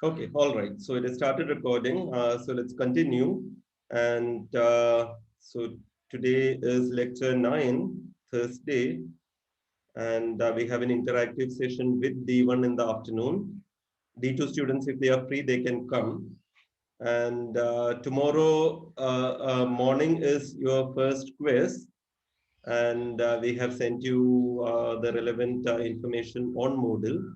Okay, all right. So it has started recording. So let's continue. And so today is lecture 9, Thursday, and we have an interactive session with D1 in the afternoon. D2 students, if they are free, they can come. And tomorrow morning is your first quiz, and we have sent you the relevant information on Moodle.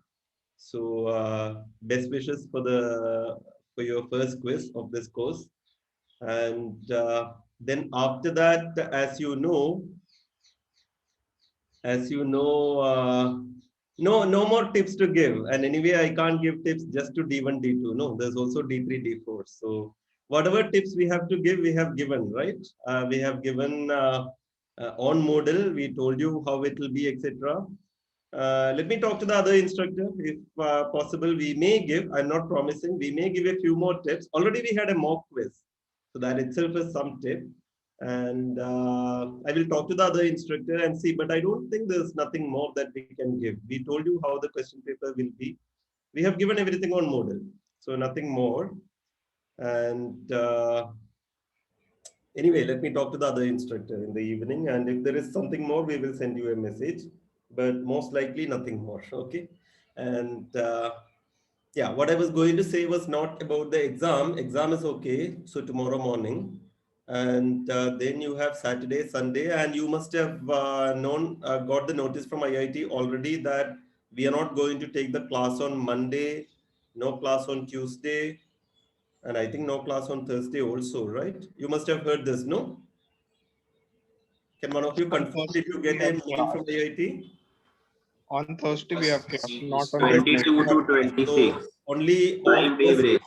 So best wishes for your first quiz of this course. And then after that, as you know, no more tips to give. And anyway, I can't give tips just to D1, D2. No, there's also D3, D4. So whatever tips we have to give, we have given, right? We have given on Moodle. We told you how it will be, etc. Let me talk to the other instructor. If possible, we may give, I'm not promising, we may give a few more tips. Already we had a mock quiz. So that itself is some tip. And I will talk to the other instructor and see, but I don't think there's nothing more that we can give. We told you how the question paper will be. We have given everything on Moodle. So nothing more. And anyway, let me talk to the other instructor in the evening. And if there is something more, we will send you a message. But most likely nothing more. Okay. And yeah, what I was going to say was not about the exam. Exam is okay. So tomorrow morning. And then you have Saturday, Sunday, and you must have got the notice from IIT already that we are not going to take the class on Monday, no class on Tuesday, and I think no class on Thursday also, right? You must have heard this, no? Can one of you On confirm, did Thursday you we get a have mail from class. the IIT? On Thursday we have class, not on Wednesday. 22 to 26. So only on 5-day Thursday. break.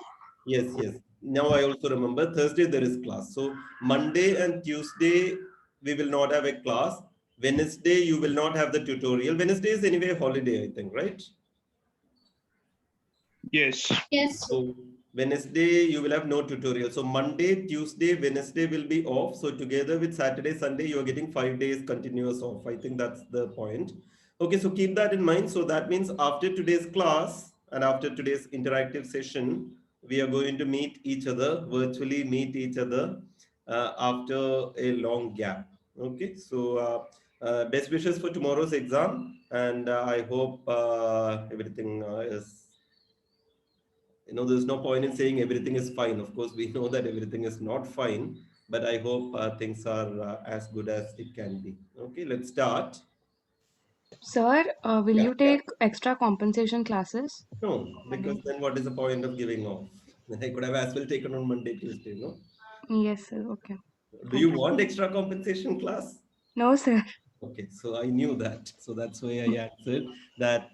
Yes, yes. Now I also remember Thursday there is class. So Monday and Tuesday we will not have a class. Wednesday you will not have the tutorial. Wednesday is anyway a holiday, I think, right? Yes. Yes. So Wednesday you will have no tutorial. So Monday, Tuesday, Wednesday will be off. So together with Saturday, Sunday, you are getting 5 days continuous off. I think that's the point. Okay, so keep that in mind. So that means after today's class and after today's interactive session, we are going to meet each other, virtually meet each other after a long gap. Okay, so best wishes for tomorrow's exam, and I hope everything is, there's no point in saying everything is fine. Of course, we know that everything is not fine, but I hope things are as good as it can be. Okay, let's start. Sir, will Yeah. you take extra compensation classes? No, because then what is the point of giving off? I could have as well taken on Monday, Tuesday, no? Yes, sir. Okay. Do you Thank you. want extra compensation class? No, sir. Okay, so I knew that. So that's why I answered that.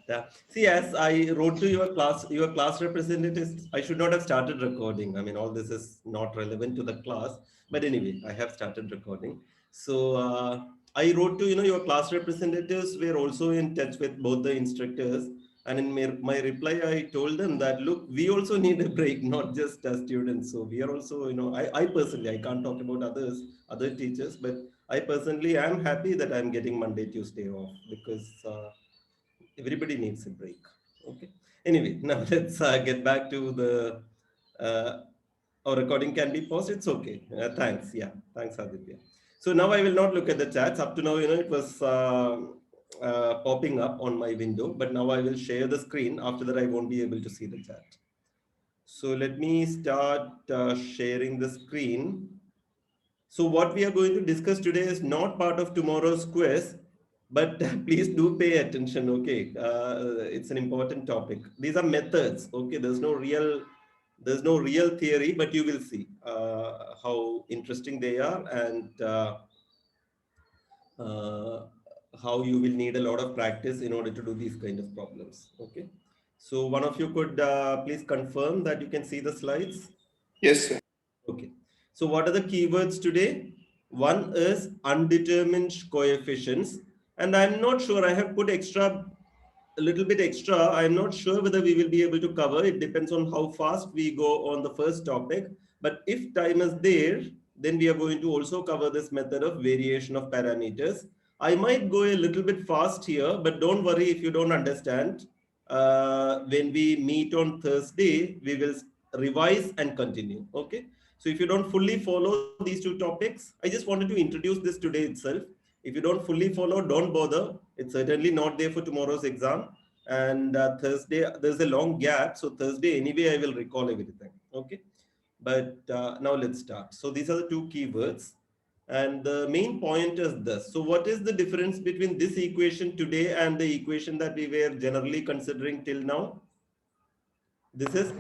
See, as I wrote to your class representatives, I should not have started recording. I mean, all this is not relevant to the class. But anyway, I have started recording. So I wrote to, your class representatives were also in touch with both the instructors. And in my reply, I told them that, look, we also need a break, not just as students. So we are also, I personally, I can't talk about others, other teachers, but I personally am happy that I'm getting Monday, Tuesday off because everybody needs a break. Okay. Anyway, now let's get back to the. Our recording can be paused. It's okay. Thanks. Yeah. Thanks, Aditya. So now I will not look at the chats. Up to now, it was popping up on my window, but now I will share the screen. After that, I won't be able to see the chat. So let me start sharing the screen. So what we are going to discuss today is not part of tomorrow's quiz, but please do pay attention. Okay, it's an important topic. These are methods. Okay, there's no real theory, but you will see how interesting they are and uh, how you will need a lot of practice in order to do these kind of problems. Okay, so one of you could please confirm that you can see the slides. Yes, sir. Okay. So what are the keywords today? One is undetermined coefficients. And I'm not sure, I have put a little bit extra. I'm not sure whether we will be able to cover. It depends on how fast we go on the first topic. But if time is there, then we are going to also cover this method of variation of parameters. I might go a little bit fast here, but don't worry if you don't understand. when we meet on Thursday, we will revise and continue. Okay. So if you don't fully follow these two topics, I just wanted to introduce this today itself. If you don't fully follow, don't bother. It's certainly not there for tomorrow's exam. And Thursday, there's a long gap. So Thursday, anyway, I will recall everything. Okay. But now let's start. So these are the two keywords. And the main point is this. So what is the difference between this equation today and the equation that we were generally considering till now? This is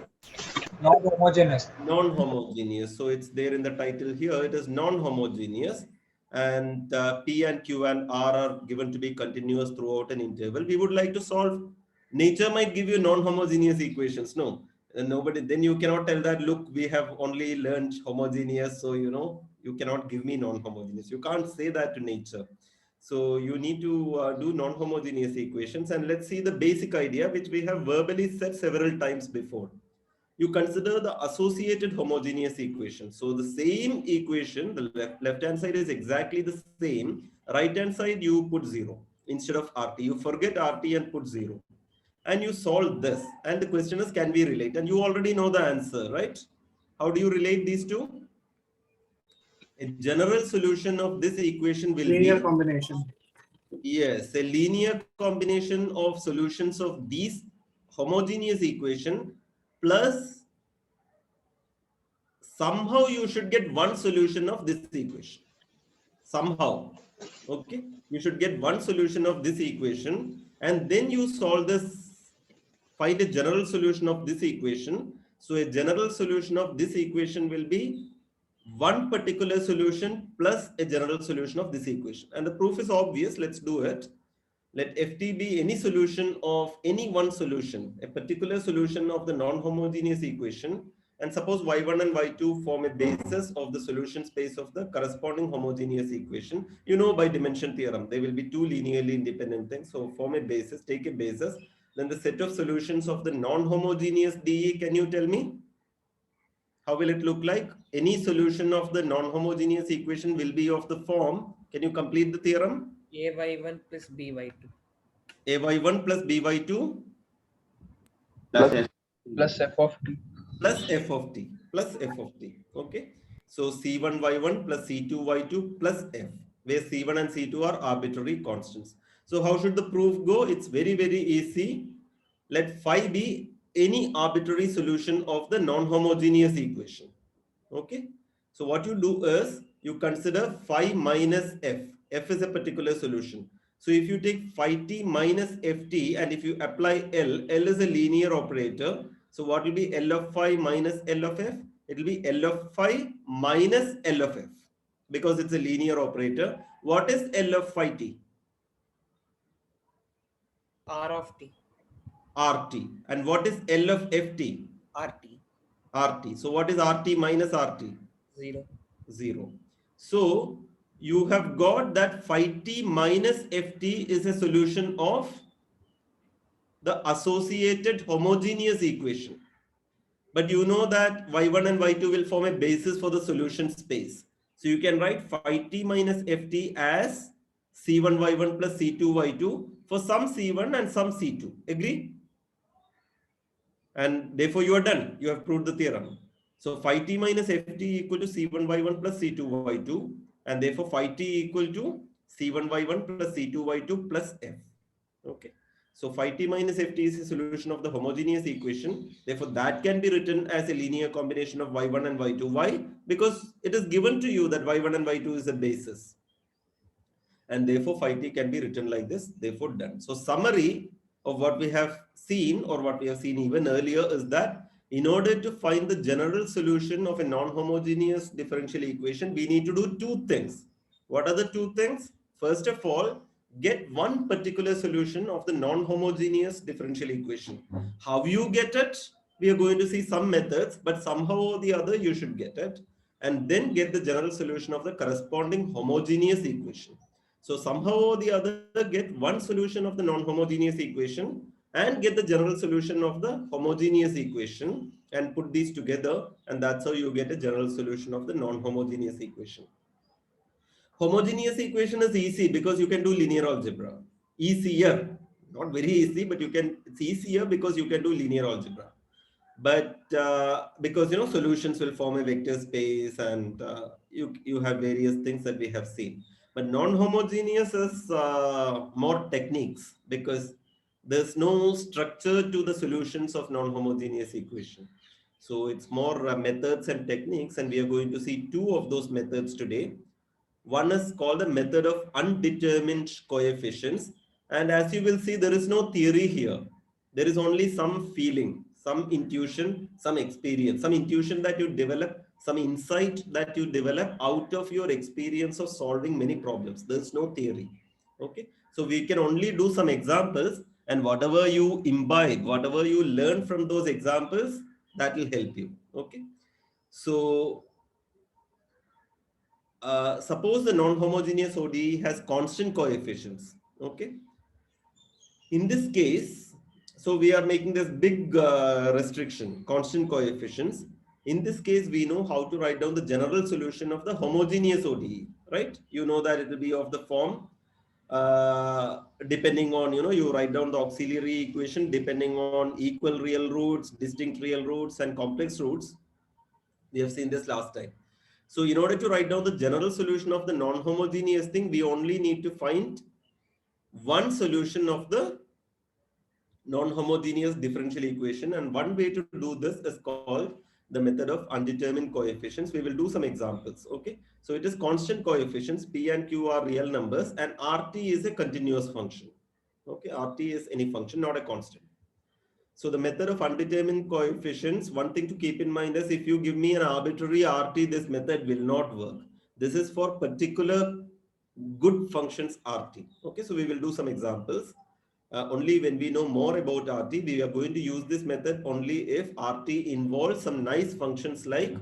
non-homogeneous. Non-homogeneous. So it's there in the title here. It is non-homogeneous. And P and Q and R are given to be continuous throughout an interval. We would like to solve. Nature might give you non-homogeneous equations. No, nobody. Then you cannot tell that, look, we have only learned homogeneous. So, you cannot give me non-homogeneous. You can't say that to nature. So you need to do non-homogeneous equations. And let's see the basic idea, which we have verbally said several times before. You consider the associated homogeneous equation. So the same equation, the left-hand side is exactly the same. Right-hand side, you put 0 instead of RT. You forget RT and put 0. And you solve this. And the question is, can we relate? And you already know the answer, right? How do you relate these two? A general solution of this equation will Linear be combination. Yes, a linear combination of solutions of these homogeneous equation plus somehow you should get one solution of this equation. Somehow, okay? You should get one solution of this equation and then you solve this, find a general solution of this equation. So a general solution of this equation will be one particular solution plus a general solution of this equation. And the proof is obvious. Let's do it. Let Ft be any solution of any one solution, a particular solution of the non-homogeneous equation. And suppose y1 and y2 form a basis of the solution space of the corresponding homogeneous equation. You know, by dimension theorem, there will be two linearly independent things. So form a basis, take a basis. Then the set of solutions of the non-homogeneous DE, can you tell me? How will it look like? Any solution of the non-homogeneous equation will be of the form. Can you complete the theorem? AY1 plus BY2. AY1 plus BY2 Plus f of t. plus f of t plus f of t. Okay. So C1y1 plus C2y2 plus f, where C1 and C2 are arbitrary constants. So how should the proof go? It's very, very easy. Let phi be any arbitrary solution of the non-homogeneous equation. Okay. So what you do is you consider phi minus f. F is a particular solution. So if you take phi t minus ft and if you apply L is a linear operator. So what will be L of phi minus L of f? It will be L of phi minus L of f because it's a linear operator. What is L of phi t? R of t. RT. And what is L of ft? RT. RT. So what is RT minus RT? 0. 0. So you have got that phi t minus ft is a solution of the associated homogeneous equation. But you know that y1 and y2 will form a basis for the solution space. So you can write phi t minus ft as c1y1 plus c2y2 for some c1 and some c2. Agree? And therefore you are done. You have proved the theorem. So phi t minus ft equal to c1y1 plus c2y2. And therefore phi t equal to c1y1 plus c2y2 plus f. Okay. So phi t minus ft is a solution of the homogeneous equation. Therefore, that can be written as a linear combination of y1 and y2. Why? Because it is given to you that y1 and y2 is a basis. And therefore, phi t can be written like this. Therefore, done. So summary of what we have seen or what we have seen even earlier is that in order to find the general solution of a non-homogeneous differential equation, we need to do two things. What are the two things? First of all, get one particular solution of the non-homogeneous differential equation. How you get it? We are going to see some methods, but somehow or the other you should get it. And then get the general solution of the corresponding homogeneous equation. So somehow or the other get one solution of the non-homogeneous equation and get the general solution of the homogeneous equation and put these together, and that's how you get a general solution of the non-homogeneous equation. Homogeneous equation is easy because you can do linear algebra. Easier. Not very easy, but it's easier because you can do linear algebra. But because solutions will form a vector space, and you have various things that we have seen. But non-homogeneous is more techniques, because there's no structure to the solutions of non-homogeneous equation. So it's more methods and techniques, and we are going to see two of those methods today. One is called the method of undetermined coefficients. And as you will see, there is no theory here. There is only some feeling, some intuition, some experience, some intuition that you develop, some insight that you develop out of your experience of solving many problems. There's no theory. Okay. So we can only do some examples, and whatever you imbibe, whatever you learn from those examples, that will help you. Okay. So suppose the non-homogeneous ODE has constant coefficients. Okay. In this case, so we are making this big restriction, constant coefficients. In this case, we know how to write down the general solution of the homogeneous ODE, right? You know that it will be of the form, depending on, you write down the auxiliary equation depending on equal real roots, distinct real roots, and complex roots. We have seen this last time. So in order to write down the general solution of the non-homogeneous thing, we only need to find one solution of the non-homogeneous differential equation. And one way to do this is called the method of undetermined coefficients. We will do some examples. Okay. So it is constant coefficients. P and Q are real numbers, and RT is a continuous function. Okay. RT is any function, not a constant. So the method of undetermined coefficients, one thing to keep in mind is if you give me an arbitrary RT, this method will not work. This is for particular good functions RT. Okay, so we will do some examples. Only when we know more about RT, we are going to use this method only if RT involves some nice functions like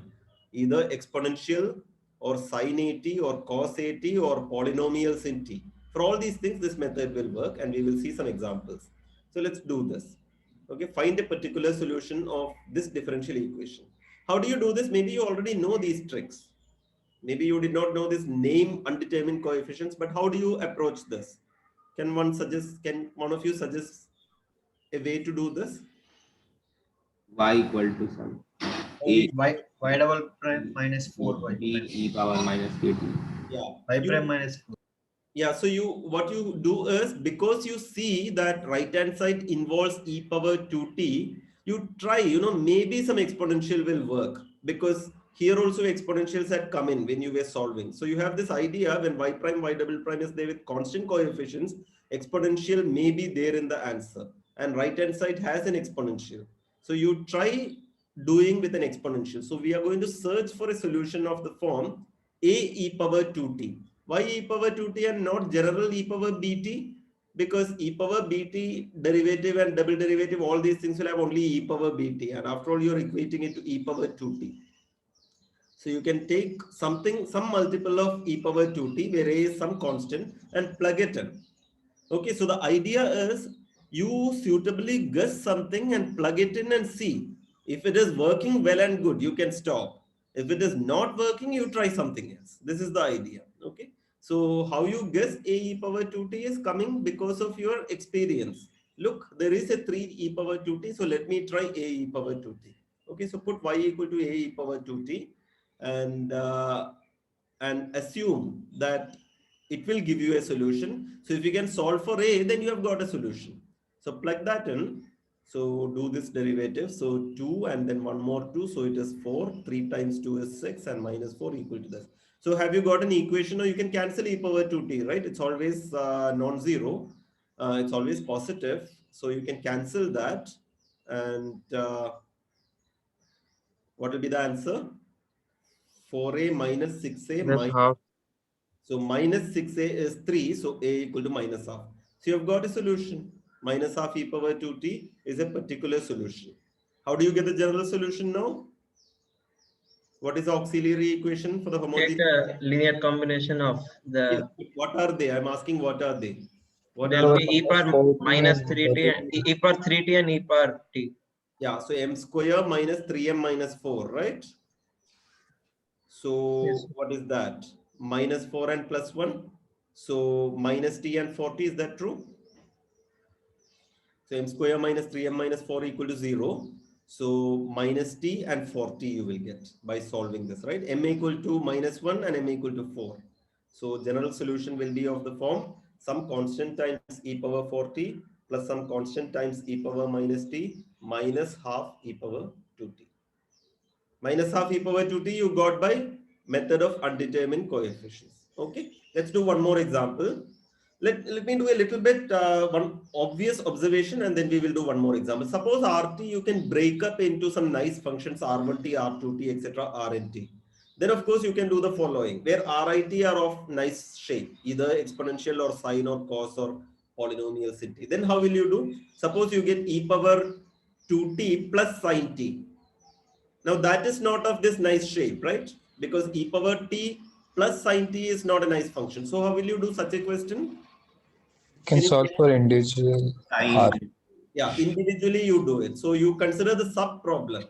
either exponential or sine AT or cos AT or polynomials in T. For all these things, this method will work, and we will see some examples. So let's do this. Okay, find a particular solution of this differential equation. How do you do this? Maybe you already know these tricks. Maybe you did not know this name undetermined coefficients, but how do you approach this? Can one of you suggest a way to do this? Y equal to some y double prime minus 4y b e power minus kt. Yeah. y prime minus 4. Yeah, so what you do is, because you see that right hand side involves e power 2t, you try, maybe some exponential will work, because here also exponentials had come in when you were solving. So you have this idea when y prime, y double prime is there with constant coefficients, exponential may be there in the answer, and right hand side has an exponential. So you try doing with an exponential. So we are going to search for a solution of the form a e power 2t. Why e power 2t and not general e power bt? Because e power bt derivative and double derivative, all these things will have only e power bt, and after all you're equating it to e power 2t. So you can take some multiple of e power 2t where a is some constant and plug it in. Okay, so the idea is you suitably guess something and plug it in and see. If it is working well and good, you can stop. If it is not working, you try something else. This is the idea. Okay. So how you guess a e power 2t is coming because of your experience. Look, there is a 3 e power 2t. So let me try a e power 2t. Okay. So put y equal to a e power 2t and assume that it will give you a solution. So if you can solve for a, then you have got a solution. So plug that in. So do this derivative. So 2 and then one more 2. So it is 4. 3 times 2 is 6 and minus 4 equal to this. So have you got an equation? Or you can cancel e power 2t, right? It's always non-zero. It's always positive. So you can cancel that. And what will be the answer? 4a minus 6a minus half. So minus 6a is 3. So a equal to minus half. So you have got a solution. Minus half e power 2t is a particular solution. How do you get the general solution now? What is the auxiliary equation for the Take homogeneous? a linear combination of the What are they? I'm asking what are they? What there are will they? be e power minus 3t and e power 3t and e power t. Yeah, so m square minus 3m minus 4, right? So Yes. what is that? Minus 4 and plus 1. So minus t and 40, is that true? So m square minus 3m minus 4 equal to 0. So minus t and 4t you will get by solving this, right? M equal to minus 1 and m equal to 4. So general solution will be of the form some constant times e power 4t plus some constant times e power minus t minus half e power 2t. Minus half e power 2t you got by method of undetermined coefficients. Okay, let's do one more example. Let me do a little bit one obvious observation and then we will do one more example. Suppose RT you can break up into some nice functions R1t, R2t, etc. Rnt. Then of course you can do the following where RIT are of nice shape, either exponential or sine or cos or polynomiality. Then how will you do? Suppose you get e power 2t plus sine t. Now that is not of this nice shape, right? Because e power t plus sine t is not a nice function. So how will you do such a question? Can solve for individual R. Sine. Yeah, individually you do it. So you consider the sub problem.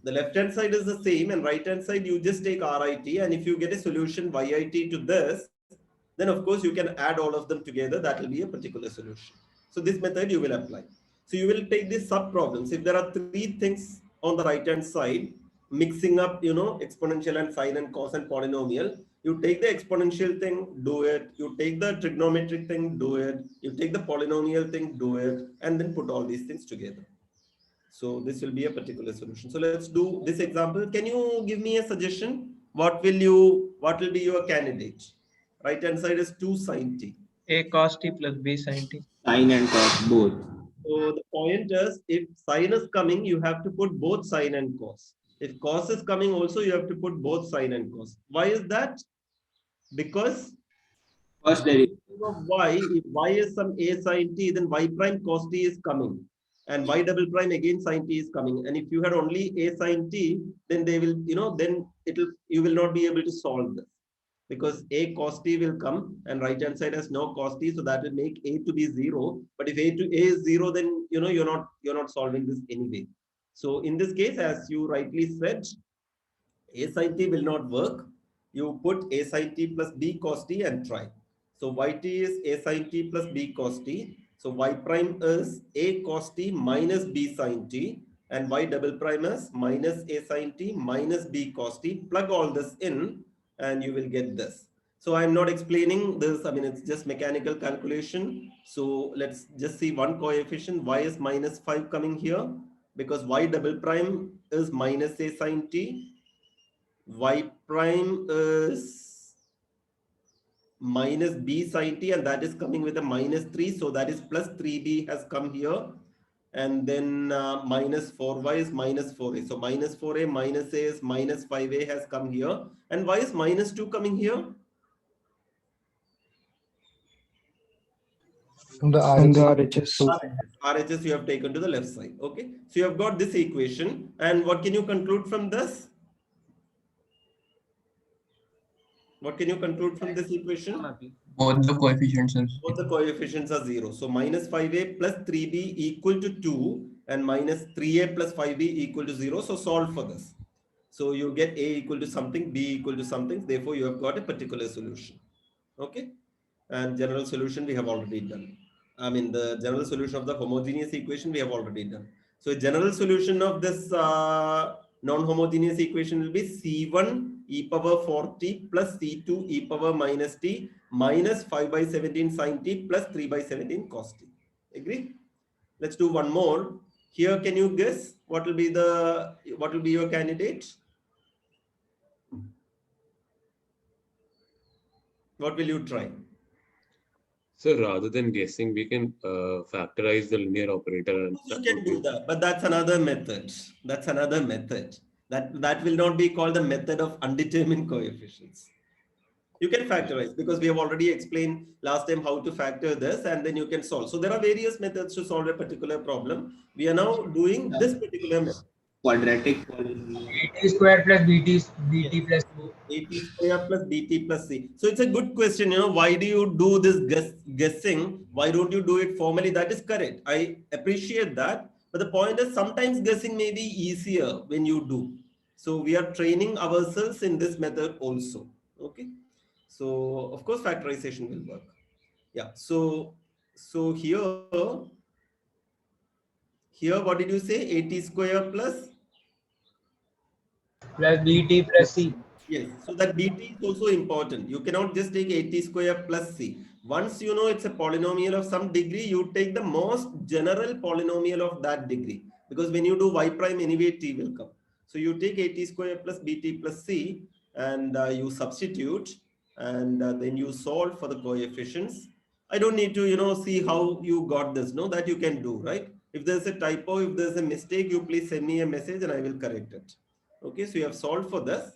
The left hand side is the same and right hand side you just take RIT, and if you get a solution YIT to this, then of course you can add all of them together. That will be a particular solution. So this method you will apply. So you will take these sub problems. If there are three things on the right hand side, mixing up, exponential and sine and cos and polynomial, you take the exponential thing, do it. You take the trigonometric thing, do it. You take the polynomial thing, do it, and then put all these things together. So this will be a particular solution. So let's do this example. Can you give me a suggestion? What will be your candidate? Right hand side is 2 sine t. A cos t plus b sin t. Sine and cos both. So the point is, if sine is coming, you have to put both sine and cos. If cos is coming also, you have to put both sine and cos. Why is that? Because First derivative. of y, if y is some a sine t, then y prime cos t is coming. And y double prime again sine t is coming. And if you had only a sine t, then they will, then you will not be able to solve this. Because a cos t will come and right hand side has no cos t, so that will make a to be 0. But if a is 0, then you're not solving this anyway. So in this case, as you rightly said, a sin t will not work. You put a sin t plus b cos t and try. So yt is a sin t plus b cos t. So y prime is a cos t minus b sin t, and y double prime is minus a sin t minus b cos t. Plug all this in and you will get this. So I'm not explaining this. I mean, it's just mechanical calculation. So let's just see one coefficient. Y is minus 5 coming here because y double prime is minus a sin t. Y prime is minus b sin t, and that is coming with a minus 3. So that is plus 3b has come here. And then minus 4y is minus 4a. So minus 4a minus a is minus 5a has come here. And why is minus 2 coming here? From the RHS. RHS you have taken to the left side. Okay. So you have got this equation. And what can you conclude from this? What can you conclude from this equation? Both the coefficients are Both the coefficients are 0. So minus 5a plus 3b equal to 2 and minus 3a plus 5b equal to 0. So solve for this. So you get a equal to something, b equal to something. Therefore, you have got a particular solution. Okay. And general solution we have already done. I mean, the general solution of the homogeneous equation we have already done. So a general solution of this non-homogeneous equation will be C1 e power 4t plus C2 e power minus t minus 5 by 17 sin t plus 3 by 17 cos t. Agree? Let's do one more. Here, can you guess what will be your candidate? What will you try? So rather than guessing, we can factorize the linear operator. And You can do that, but that's another method. That's another method. That will not be called the method of undetermined coefficients. You can factorize because we have already explained last time how to factor this, and then you can solve. So there are various methods to solve a particular problem. We are now doing this particular method. Quadratic polynomial. AT square plus BT plus C. AT square plus BT plus C. So it's a good question. Why do you do this guessing? Why don't you do it formally? That is correct. I appreciate that. But the point is sometimes guessing may be easier when you do. So we are training ourselves in this method also. Okay. So of course factorization will work. Yeah. So here Here, what did you say? AT square plus? Plus BT plus C. Yes, so that BT is also important. You cannot just take AT square plus C. Once you know it's a polynomial of some degree, you take the most general polynomial of that degree. Because when you do y prime, anyway, t will come. So you take AT square plus BT plus C and you substitute and then you solve for the coefficients. I don't need to, see how you got this. No, that you can do, right? If there's a typo, if there's a mistake, you please send me a message and I will correct it. Okay, so you have solved for this.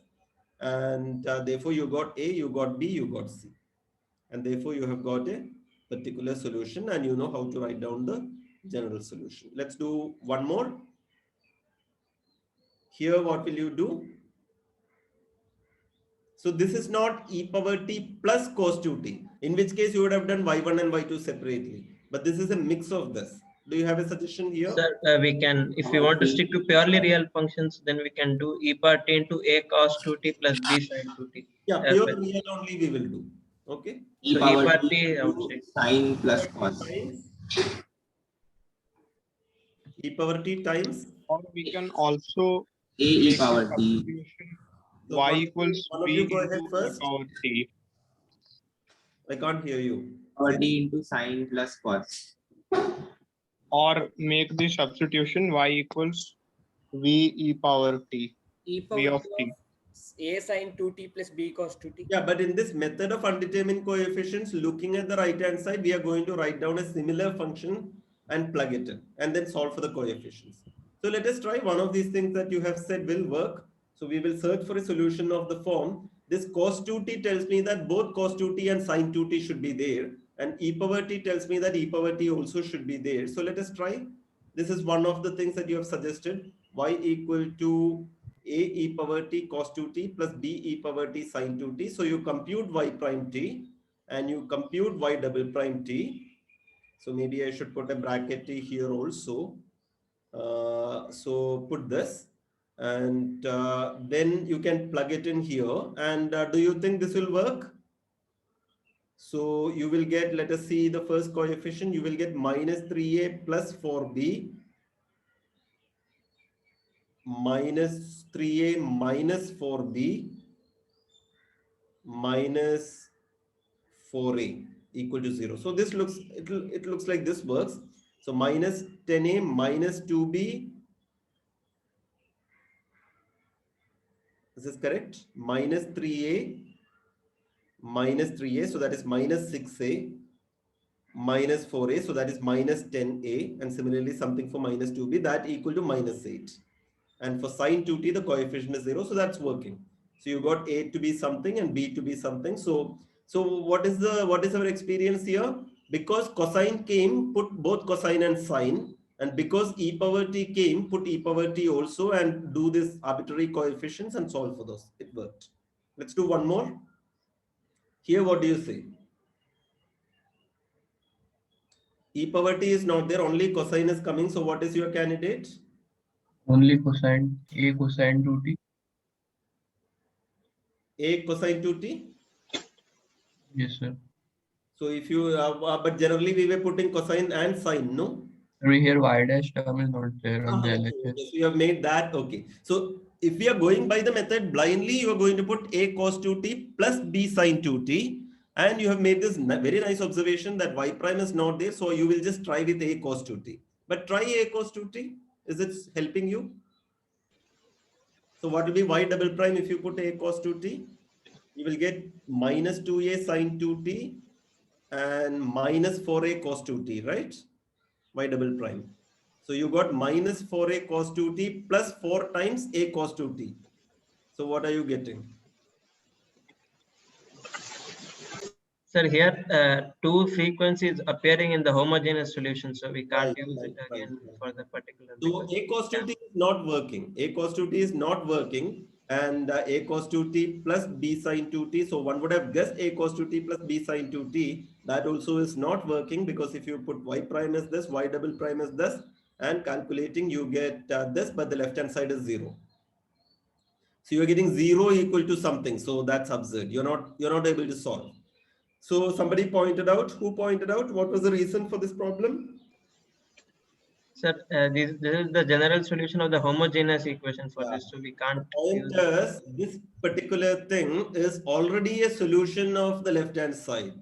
And therefore you got A, you got B, you got C. And therefore you have got a particular solution and you know how to write down the general solution. Let's do one more. Here, what will you do? So this is not e power t plus cos 2t, in which case you would have done y1 and y2 separately. But this is a mix of this. Do you have a suggestion here? Sir, we can, if we want to stick to purely real functions, then we can do e power t into a cos 2t plus b sin 2t. Yeah, as pure well. real only we will do. Okay. E So power e power t t, I would into say. sine plus cos. E power t times. Or we can also A e make a power t. substitution. So Y one- equals one of b you go into ahead e first. power t. I can't hear you. Power t into sine plus cos. Or make the substitution y equals v e power t. E V power of t. A sin 2t plus B cos 2t. Yeah, but in this method of undetermined coefficients, looking at the right hand side, we are going to write down a similar function and plug it in and then solve for the coefficients. So let us try one of these things that you have said will work. So we will search for a solution of the form. This cos 2t tells me that both cos 2t and sin 2t should be there. And e power t tells me that e power t also should be there. So let us try. This is one of the things that you have suggested. Y equal to a e power t cos 2t plus b e power t sin 2t. So you compute y prime t and you compute y double prime t. So maybe I should put a bracket t here also. So put this and then you can plug it in here. And do you think this will work? So you will get, let us see the first coefficient, you will get minus 3a plus 4b minus 3a minus 4b minus 4a equal to 0. So this looks, it looks like this works. So minus 10a minus 2b. This is correct. Minus 3a minus 3a. So that is minus 6a minus 4a. So that is minus 10a. And similarly something for minus 2b, that equal to minus 8. And for sin 2t, the coefficient is 0. So that's working. So you got a to be something and b to be something. So what is our experience here? Because cosine came, put both cosine and sine. And because e power t came, put e power t also and do this arbitrary coefficients and solve for those. It worked. Let's do one more. Here, what do you say? E power t is not there, only cosine is coming. So what is your candidate? Only cosine, a cosine 2t. A cosine 2t? Yes, sir. So if you, but generally we were putting cosine and sine, no? Over here, y dash term is not there on the Okay, LHS. so you have made that, okay. So if we are going by the method blindly, you are going to put a cos 2t plus b sin 2t. And you have made this very nice observation that y prime is not there. So you will just try with a cos 2t. But try a cos 2t. Is it helping you? So what will be y double prime if you put a cos 2t? You will get minus 2a sin 2t and minus 4a cos 2t, right? Y double prime. So you got minus 4a cos 2t plus 4 times a cos 2t. So what are you getting? Sir, here two frequencies appearing in the homogeneous solution, so we can't Right, use it right, again right. for the particular. So because- a cos 2t is not working. A cos 2t is not working. And a cos 2t plus b sin 2t. So one would have guessed a cos 2t plus b sin 2t. That also is not working because if you put y prime is this, y double prime is this, and calculating you get this, but the left hand side is 0. So you're getting 0 equal to something. So that's absurd. You're not able to solve. So somebody pointed out, who pointed out, what was the reason for this problem? Sir, this is the general solution of the homogeneous equation for Yeah. this, so we can't Point use is, this particular thing is already a solution of the left-hand side.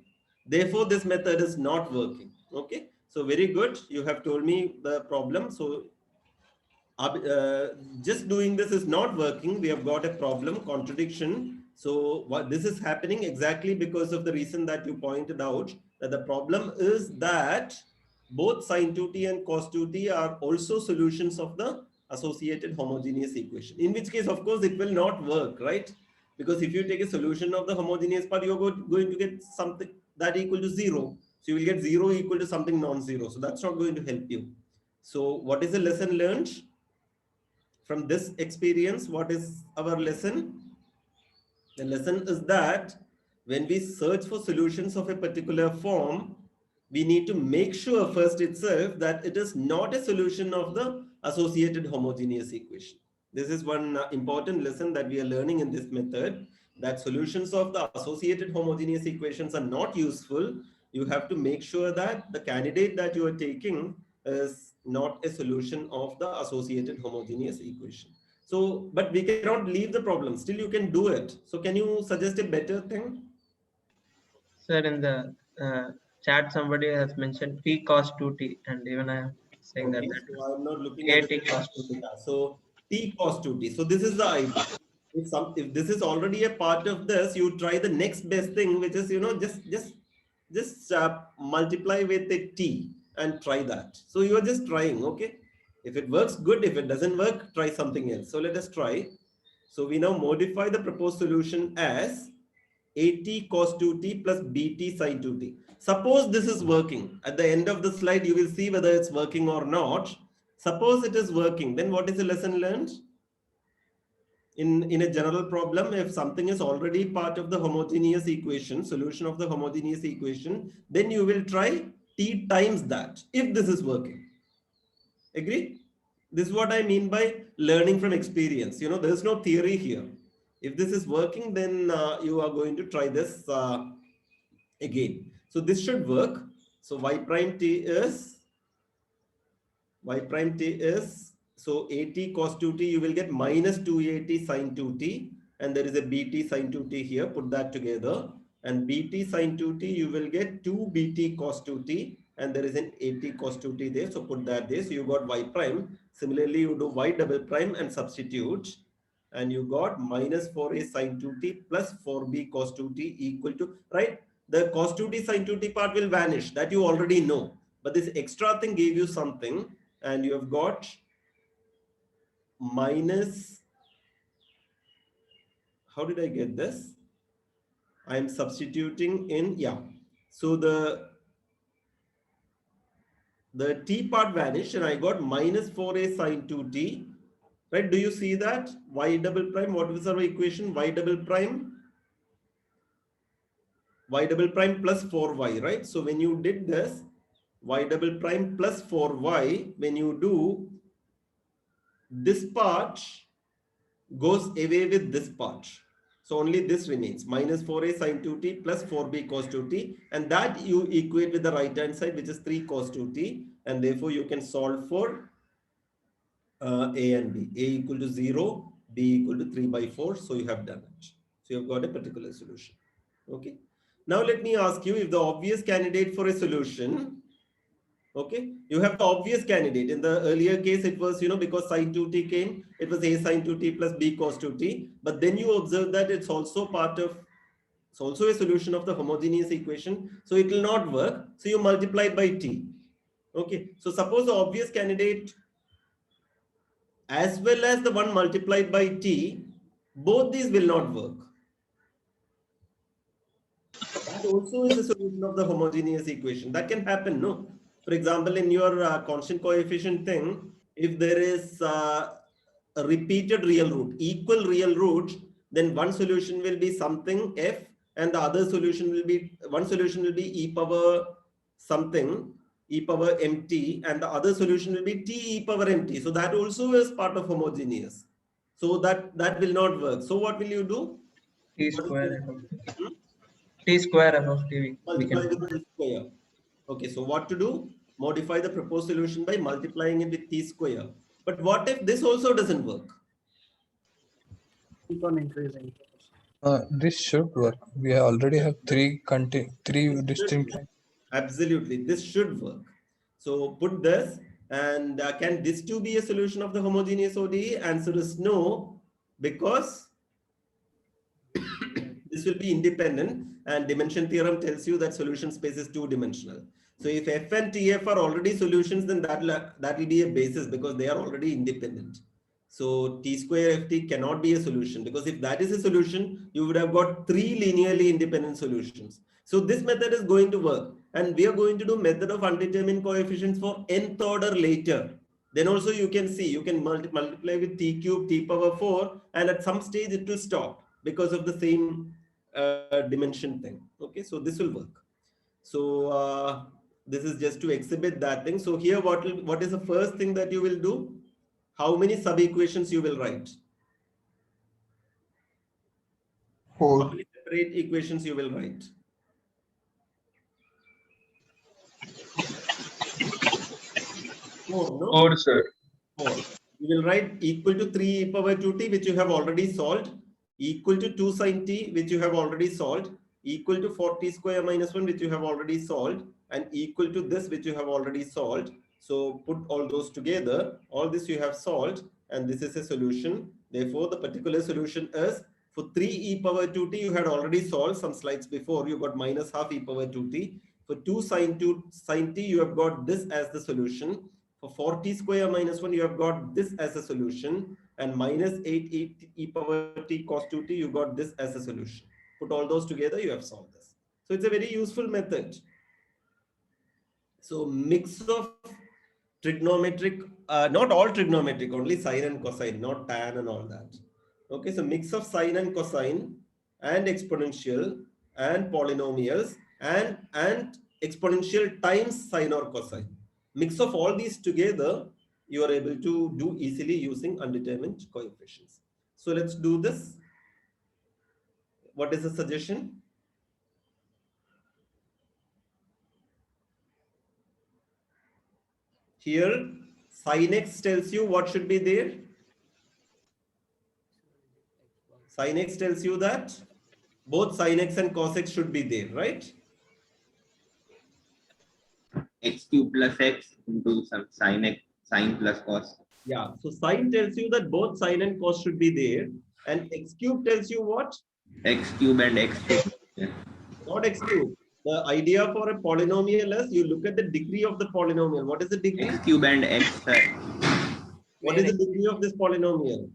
Therefore, this method is not working. Okay. So very good. You have told me the problem. So just doing this is not working. We have got a problem, contradiction. So what this is happening exactly because of the reason that you pointed out, that the problem is that both sine 2t and cos 2t are also solutions of the associated homogeneous equation, in which case, of course, it will not work, right? Because if you take a solution of the homogeneous part, you're going to get something that equal to 0. So you will get 0 equal to something non-zero. So that's not going to help you. So what is the lesson learned? From this experience, what is our lesson? The lesson is that when we search for solutions of a particular form, we need to make sure first itself that it is not a solution of the associated homogeneous equation. This is one important lesson that we are learning in this method, that solutions of the associated homogeneous equations are not useful. You have to make sure that the candidate that you are taking is not a solution of the associated homogeneous equation. So, but we cannot leave the problem. Still, you can do it. So, can you suggest a better thing? Sir, in the chat, somebody has mentioned p cos 2t, and even I am saying Okay, that so I'm not looking a at t the cos 2t. so t cos 2t. So this is the idea. If this is already a part of this, you try the next best thing, which is just multiply with a t and try that. So you are just trying, okay? If it works, good. If it doesn't work, try something else. So let us try. So we now modify the proposed solution as at cos 2t plus bt sin 2t. Suppose this is working. At the end of the slide, you will see whether it's working or not. Suppose it is working, then what is the lesson learned? In a general problem, if something is already part of the homogeneous equation, solution of the homogeneous equation, then you will try t times that, if this is working. Agree? This is what I mean by learning from experience. You know, there's no theory here. If this is working, then you are going to try this again. So this should work. So y prime t is so at cos 2t, you will get minus 2at sin 2t, and there is a bt sin 2t here. Put that together, and bt sin 2t, you will get 2bt cos 2t, and there is an at cos 2t there. So put that there. So you got y prime. Similarly, you do y double prime and substitute, and you got minus 4a sin 2t plus 4b cos 2t equal to, right? The cos 2t sin 2t part will vanish. That you already know. But this extra thing gave you something, and you have got minus, how did I get this? I am substituting in, yeah. So the t part vanished, and I got minus 4a sin 2t, right? Do you see that? Y double prime, what was our equation? Y double prime plus 4y, right? So when you did this, y double prime plus 4y, when you do, this part goes away with this part. So only this remains, minus 4a sin 2t plus 4b cos 2t, and that you equate with the right hand side, which is 3 cos 2t, and therefore you can solve for a and b. A equal to 0, b equal to 3 by 4, so you have done it. So you have got a particular solution. Okay. Now let me ask you, if the obvious candidate for a solution, okay, you have the obvious candidate. In the earlier case, it was, because sin 2t came, it was a sin 2t plus b cos 2t. But then you observe that it's also it's also a solution of the homogeneous equation. So it will not work. So you multiply by t. Okay. So suppose the obvious candidate as well as the one multiplied by t, both these will not work. That also is a solution of the homogeneous equation. That can happen, no? For example, in your constant coefficient thing, if there is a repeated real root, equal real root, then one solution will be something f, and the other solution will be, one solution will be e power something, e power mt, and the other solution will be t e power mt. So that also is part of homogeneous. So that will not work. So what will you do? T square above t. T square above t. Multiply with t square. Okay, so what to do? modify the proposed solution by multiplying it with t square. But what if this also doesn't work? Keep on increasing. This should work. We already have three distinct lines. Absolutely, this should work. So put this, and can this too be a solution of the homogeneous ODE? Answer is no, because this will be independent, and dimension theorem tells you that solution space is two-dimensional. So if F and TF are already solutions, then that will be a basis because they are already independent. So T square FT cannot be a solution, because if that is a solution, you would have got three linearly independent solutions. So this method is going to work, and we are going to do method of undetermined coefficients for nth order later. Then also you can see, you can multiply with t cube t power 4, and at some stage it will stop because of the same dimension thing. Okay, so this will work. So this is just to exhibit that thing. So here what is the first thing that you will do? How many sub-equations you will write? 4. How many separate equations you will write? Four, no? 4, sir. 4. You will write equal to 3 e power 2t, which you have already solved, equal to 2 sin t, which you have already solved, equal to 4t square minus 1, which you have already solved, and equal to this, which you have already solved. So put all those together, all this you have solved, and this is a solution. Therefore, the particular solution is for 3 e power 2t, you had already solved some slides before, you got minus half e power 2t. For 2 sin t, you have got this as the solution. For 4t square minus 1, you have got this as a solution, and minus 8 e power t cos 2t, you got this as a solution. Put all those together, you have solved this. So it's a very useful method. So mix of trigonometric, not all trigonometric, only sine and cosine, not tan and all that. Okay, so mix of sine and cosine and exponential and polynomials and exponential times sine or cosine. Mix of all these together, you are able to do easily using undetermined coefficients. So let's do this. What is the suggestion? Here, sin x tells you what should be there. Sin x tells you that both sin x and cos x should be there, right? X cube plus x into some sin plus cos. Yeah, so sin tells you that both sin and cos should be there, and x cube tells you what? X cube and x cube. Yeah. Not x cube. The idea for a polynomial is you look at the degree of the polynomial. What is the degree? X cube and x. What is the degree of this polynomial?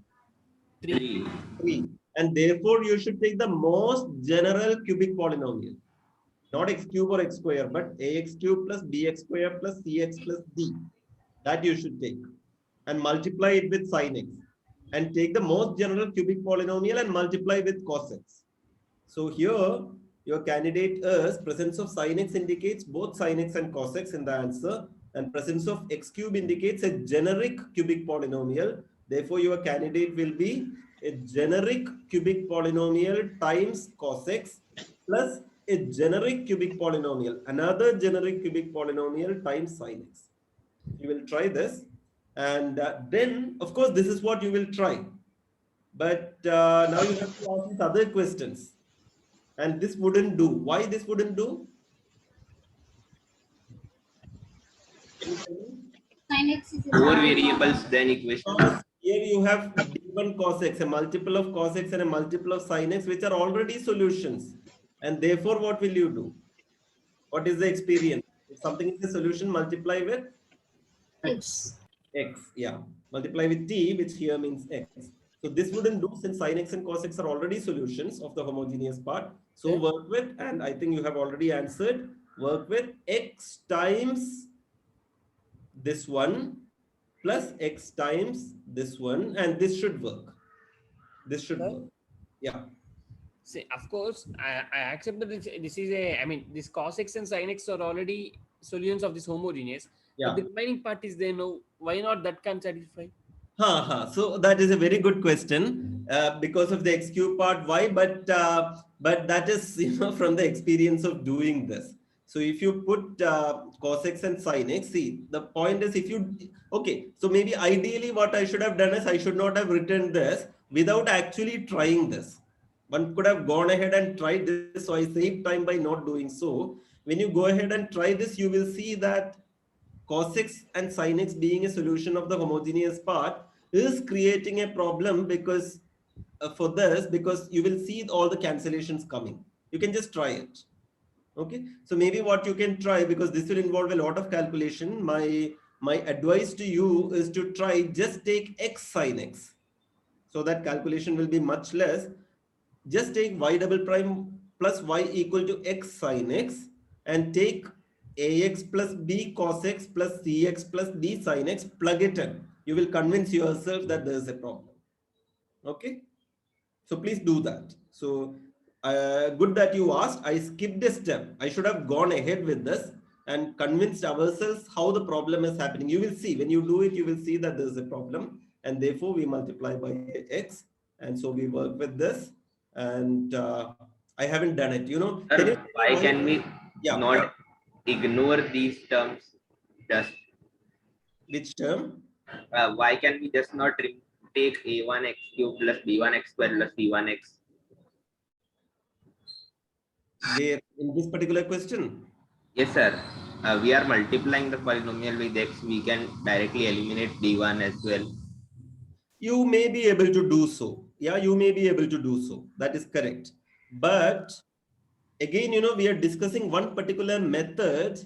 3. 3. And therefore, you should take the most general cubic polynomial. Not x cube or x square, but ax cube plus bx square plus cx plus d. That you should take. And multiply it with sin x. And take the most general cubic polynomial and multiply with cos x. So here, your candidate is presence of sin x indicates both sin x and cos x in the answer. And presence of x cube indicates a generic cubic polynomial. Therefore, your candidate will be a generic cubic polynomial times cos x plus a generic cubic polynomial, another generic cubic polynomial times sin x. You will try this, and then of course this is what you will try. But now you have to ask these other questions, and this wouldn't do. Why this wouldn't do? More variables than equation. Here you have d1 cos x, a multiple of cos x and a multiple of sin x, which are already solutions. And therefore, what will you do? What is the experience? If something is a solution, multiply with X. x. Yeah, multiply with t, which here means x. So this wouldn't do since sin x and cos x are already solutions of the homogeneous part. So work with, and I think you have already answered, work with x times this one plus x times this one, and this should work. This should work. Yeah. See, of course, I accept that this is a, I mean, this cos x and sin x are already solutions of this homogeneous. Yeah. But the remaining part is there. No, why not that can satisfy? So that is a very good question. Because of the x cube part, why? But that is from the experience of doing this. So if you put cos x and sin x, see, the point is if you, okay, so maybe ideally what I should have done is I should not have written this without actually trying this. One could have gone ahead and tried this. So I saved time by not doing so. When you go ahead and try this, you will see that cos x and sin x being a solution of the homogeneous part is creating a problem because for this, because you will see all the cancellations coming. You can just try it. Okay, so maybe what you can try, because this will involve a lot of calculation, my advice to you is to try just take x sin x, so that calculation will be much less. Just take y double prime plus y equal to x sin x and take ax plus b cos x plus cx plus d sin x, plug it in. You will convince yourself that there is a problem. Okay, so please do that. So good that you asked. I skipped a step. I should have gone ahead with this and convinced ourselves how the problem is happening. You will see when you do it, you will see that there is a problem, and therefore we multiply by x, and so we work with this. And I haven't done it. You know, Sir, why can we yeah, not ignore these terms? Just which term? why can we just not take a1 x cube plus b1 x squared plus c1 x? Where in this particular question? Yes, sir. We are multiplying the polynomial with x. We can directly eliminate d1 as well. You may be able to do so. Yeah, you may be able to do so. That is correct. But again, you know, we are discussing one particular method,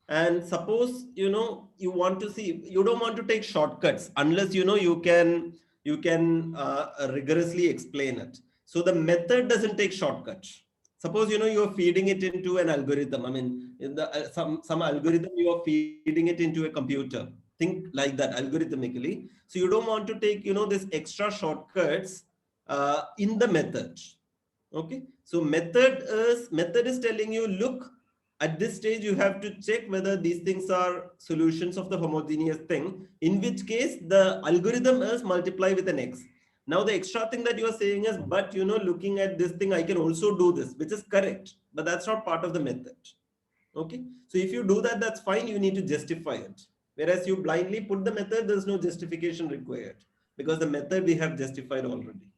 and suppose, you know, you want to see, you don't want to take shortcuts unless, you know, you can rigorously explain it. So the method doesn't take shortcuts. Suppose, you know, you're feeding it into an algorithm. I mean, in the, some algorithm, you are feeding it into a computer. Think like that algorithmically. So you don't want to take, you know, this extra shortcuts in the method. Okay. So method is telling you, look, at this stage, you have to check whether these things are solutions of the homogeneous thing, in which case the algorithm is multiply with an x. Now the extra thing that you are saying is, but you know, looking at this thing, I can also do this, which is correct, but that's not part of the method. Okay. So if you do that, that's fine. You need to justify it. Whereas you blindly put the method, there's no justification required because the method we have justified already.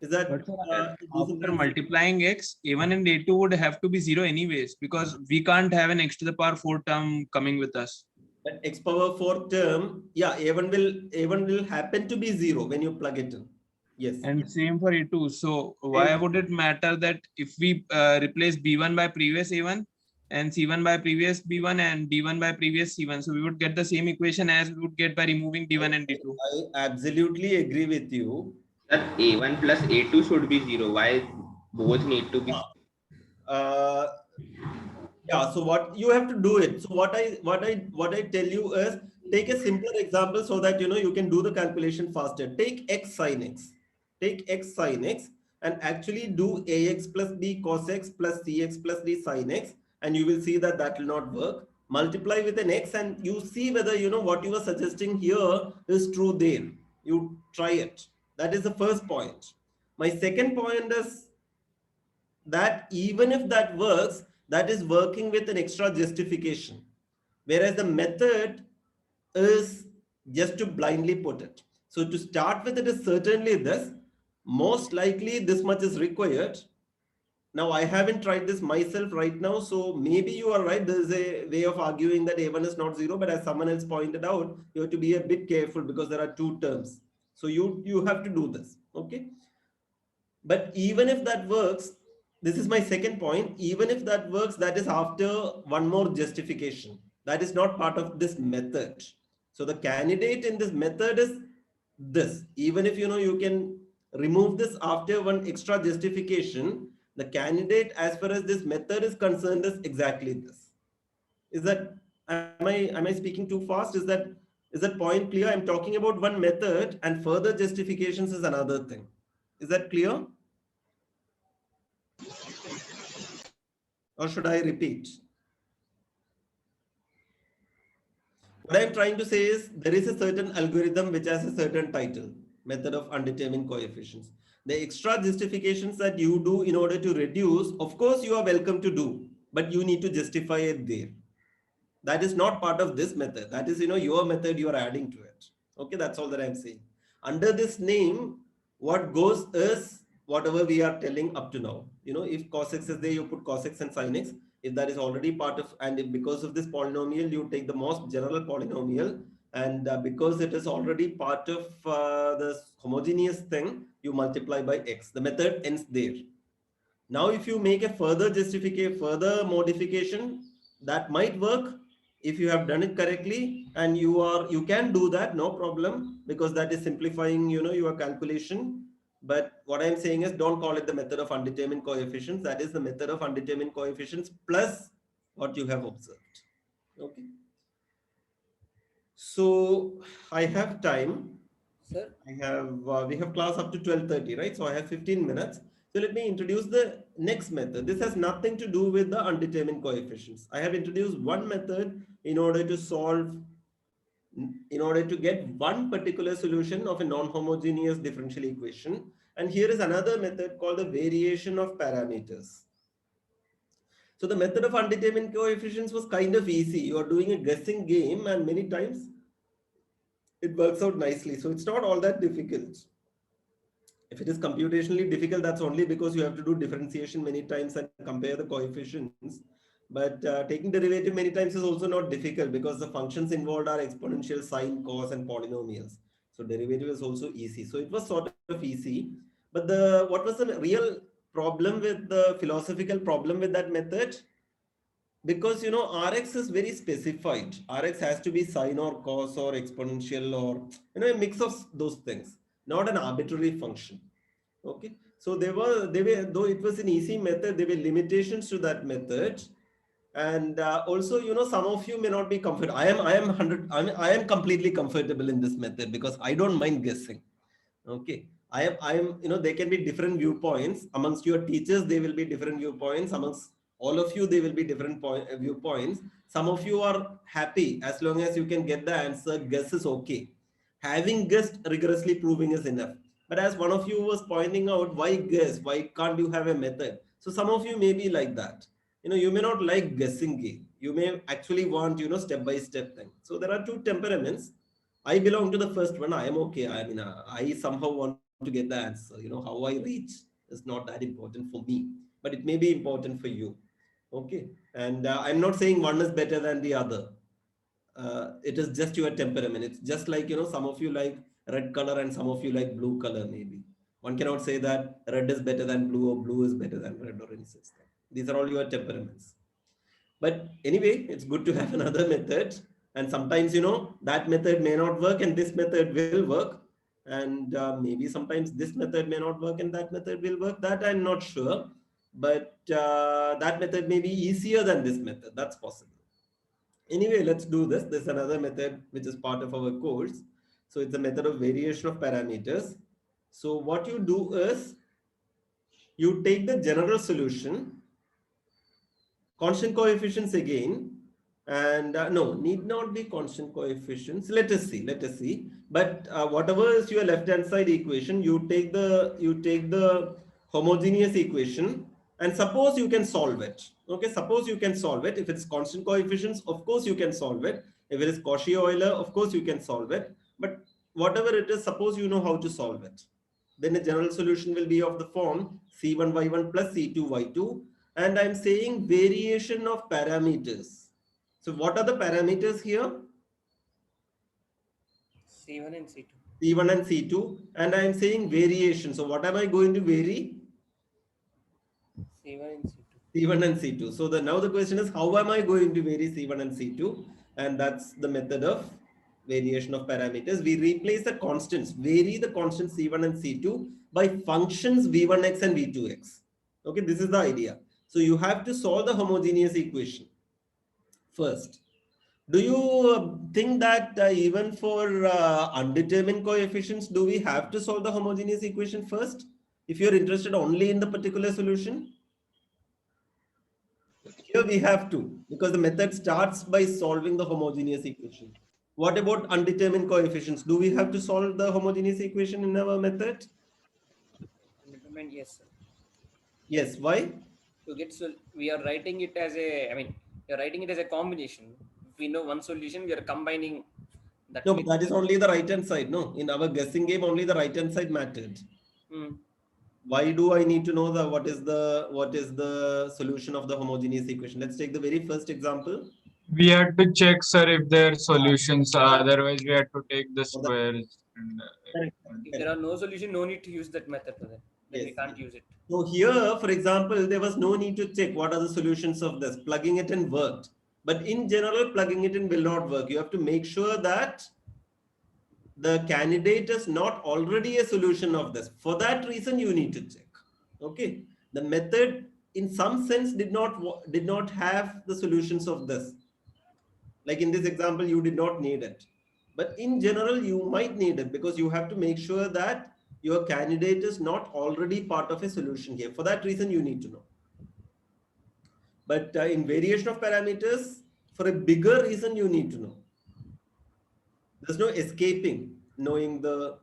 Is that after multiplying x, a1 and a2 would have to be 0 anyways, because we can't have an x to the power 4 term coming with us. That x power 4 term, yeah, a1 will happen to be 0 when you plug it in. Yes. And same for a2. So why would it matter that if we replace b1 by previous a1 and c1 by previous b1 and d1 by previous c1, so we would get the same equation as we would get by removing d1 and d2. I absolutely agree with you. That a1 plus a2 should be 0. Why both need to be? Yeah. So what you have to do it. So what I tell you is, take a simpler example so that you know you can do the calculation faster. Take x sin x. Take x sin x and actually do ax plus b cos x plus cx plus d sin x, and you will see that that will not work. Multiply with an x and you see whether you know what you were suggesting here is true there. You try it. That is the first point. My second point is that even if that works, that is working with an extra justification. Whereas the method is just to blindly put it. So to start with, it is certainly this. Most likely this much is required. Now I haven't tried this myself right now. So maybe you are right. There is a way of arguing that a1 is not 0, but as someone else pointed out, you have to be a bit careful because there are two terms. So you have to do this, okay? But even if that works, this is my second point. Even if that works, that is after one more justification. That is not part of this method. So the candidate in this method is this. Even if you know you can remove this after one extra justification, the candidate as far as this method is concerned is exactly this. Is that, am I speaking too fast? Is that point clear? I'm talking about one method and further justifications is another thing. Is that clear? Or should I repeat? What I'm trying to say is there is a certain algorithm which has a certain title, method of undetermined coefficients. The extra justifications that you do in order to reduce, of course, you are welcome to do. but you need to justify it there. That is not part of this method. That is, your method you are adding to it. Okay, that's all that I'm saying. Under this name, what goes is whatever we are telling up to now. If cos x is there, you put cos x and sin x. If that is already part of, and if because of this polynomial, you take the most general polynomial, and because it is already part of the homogeneous thing, you multiply by x. The method ends there. Now, if you make a further justification, further modification, that might work if you have done it correctly, and you can do that, no problem, because that is simplifying, your calculation. But what I'm saying is, don't call it the method of undetermined coefficients. That is the method of undetermined coefficients plus what you have observed. Okay. So I have time. Sir, We have class up to 12:30, right? So I have 15 minutes. So let me introduce the next method. This has nothing to do with the undetermined coefficients. I have introduced one method in order to get one particular solution of a non-homogeneous differential equation. And here is another method called the variation of parameters. So the method of undetermined coefficients was kind of easy. You are doing a guessing game, and many times it works out nicely. So it's not all that difficult. If it is computationally difficult, that's only because you have to do differentiation many times and compare the coefficients. But taking derivative many times is also not difficult, because the functions involved are exponential, sine, cos, and polynomials. So derivative is also easy. So it was sort of easy. But what was the real problem with the philosophical problem with that method? Because Rx is very specified. Rx has to be sine or cos or exponential or a mix of those things, not an arbitrary function. Okay, so there were though it was an easy method, there were limitations to that method. And also, some of you may not be comfortable. I am completely comfortable in this method because I don't mind guessing. Okay, I am there can be different viewpoints amongst your teachers. There will be different viewpoints amongst all of you. There will be different viewpoints. Some of you are happy as long as you can get the answer. Guess is okay. Having guessed, rigorously proving is enough. But as one of you was pointing out, why guess? Why can't you have a method? So some of you may be like that. You may not like guessing game. You may actually want, step-by-step thing. So there are two temperaments. I belong to the first one. I am okay. I mean, I somehow want to get the answer. How I reach is not that important for me, but it may be important for you. Okay. And I'm not saying one is better than the other. It is just your temperament. It's just like, some of you like red color and some of you like blue color, maybe. One cannot say that red is better than blue or blue is better than red or any such thing. These are all your temperaments. But anyway, it's good to have another method. And sometimes, that method may not work and this method will work. And maybe sometimes this method may not work and that method will work. That I'm not sure. But that method may be easier than this method. That's possible. Anyway, let's do this. There's another method which is part of our course. So it's a method of variation of parameters. So what you do is you take the general solution, constant coefficients again, and no, need not be constant coefficients. Let us see. But whatever is your left-hand side equation, you take the homogeneous equation, and suppose you can solve it. Okay, suppose you can solve it. If it's constant coefficients, of course you can solve it. If it is Cauchy-Euler, of course you can solve it. But whatever it is, suppose you know how to solve it. Then a general solution will be of the form C1y1 plus C2y2. And I'm saying variation of parameters. So what are the parameters here? C1 and C2. C1 and C2. And I'm saying variation. So what am I going to vary? C1 and C2. C1 and C2. So now the question is, how am I going to vary C1 and C2? And that's the method of variation of parameters. We replace the constants, vary the constants C1 and C2 by functions V1x and V2x. Okay, this is the idea. So you have to solve the homogeneous equation first. Do you think that even for undetermined coefficients, do we have to solve the homogeneous equation first? If you're interested only in the particular solution? Here we have to, because the method starts by solving the homogeneous equation. What about undetermined coefficients? Do we have to solve the homogeneous equation in our method? Yes, sir. Yes. Why? to get, so we are writing it as a, I mean, you're writing it as a combination. If we know one solution, we are combining that. No, with, but that is only the right hand side. No, in our guessing game, only the right hand side mattered. Hmm. Why do I need to know the what is the solution of the homogeneous equation? Let's take the very first example. We had to check, sir, if there are solutions. Otherwise, we had to take the For the- squares. And, Correct. If there are no solution, no need to use that method for that. Then we Yes. can't use it. So here, for example, there was no need to check what are the solutions of this. Plugging it in worked. But in general, plugging it in will not work. You have to make sure that the candidate is not already a solution of this. For that reason, you need to check. Okay. The method, in some sense, did not have the solutions of this. Like in this example, you did not need it. But in general, you might need it because you have to make sure that your candidate is not already part of a solution here. For that reason, you need to know. But in variation of parameters, for a bigger reason, you need to know. There's no escaping knowing the